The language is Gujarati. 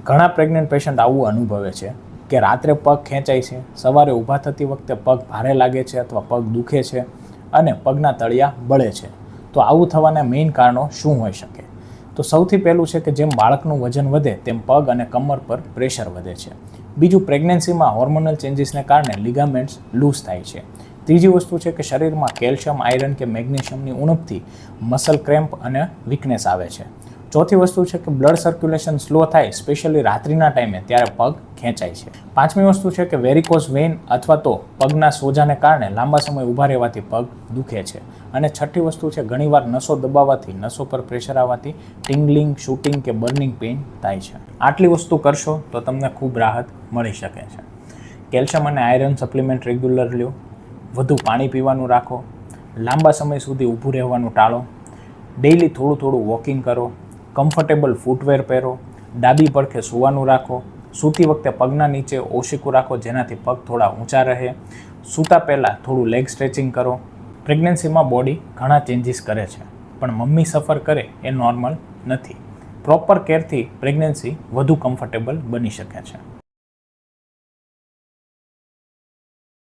ઘણા પ્રેગ્નન્ટ પેશન્ટ આવું અનુભવે છે કે રાત્રે પગ ખેંચાય છે, સવારે ઊભા થતી વખતે પગ ભારે લાગે છે અથવા પગ દુખે છે અને પગના તળિયા બળે છે. તો આવું થવાના મેઇન કારણો શું હોઈ શકે? તો સૌથી પહેલું છે કે જેમ બાળકનું વજન વધે તેમ પગ અને કમર પર પ્રેશર વધે છે. બીજું, પ્રેગ્નન્સીમાં હોર્મોનલ ચેન્જીસને કારણે લિગામેન્ટ્સ લૂઝ થાય છે. ત્રીજી વસ્તુ છે કે શરીરમાં કેલ્શિયમ, આયરન કે મેગ્નેશિયમની ઉણપથી મસલ ક્રેમ્પ અને વીકનેસ આવે છે. ચોથી વસ્તુ છે કે બ્લડ સર્ક્યુલેશન સ્લો થાય, સ્પેશિયલી રાત્રિના ટાઈમે, ત્યારે પગ ખેંચાય છે. પાંચમી વસ્તુ છે કે વેરિકોઝ વેઇન અથવા તો પગના સોજાને કારણે લાંબા સમય ઊભા રહેવાથી પગ દુખે છે. અને છઠ્ઠી વસ્તુ છે ઘણીવાર નસો દબાવવાથી, નસો પર પ્રેશર આવવાથી ટિંગલિંગ, શૂટિંગ કે બર્નિંગ પેઇન થાય છે. આટલી વસ્તુ કરશો તો તમને ખૂબ રાહત મળી શકે છે. કેલ્શિયમ અને આયરન સપ્લિમેન્ટ રેગ્યુલર લો, વધુ પાણી પીવાનું રાખો, લાંબા સમય સુધી ઊભું રહેવાનું ટાળો, ડેઇલી થોડું થોડું વોકિંગ કરો, કમ્ફર્ટેબલ ફૂટવેર પહેરો, ડાબી પડખે સૂવાનું રાખો, સૂતી વખતે પગના નીચે ઓશીકું રાખો જેનાથી પગ થોડા ઊંચા રહે, સૂતા પહેલાં થોડું લેગ સ્ટ્રેચિંગ કરો. પ્રેગ્નન્સીમાં બોડી ઘણા ચેન્જીસ કરે છે, પણ મમ્મી સફર કરે એ નોર્મલ નથી. પ્રોપર કેરથી પ્રેગ્નન્સી વધુ કમ્ફર્ટેબલ બની શકે છે.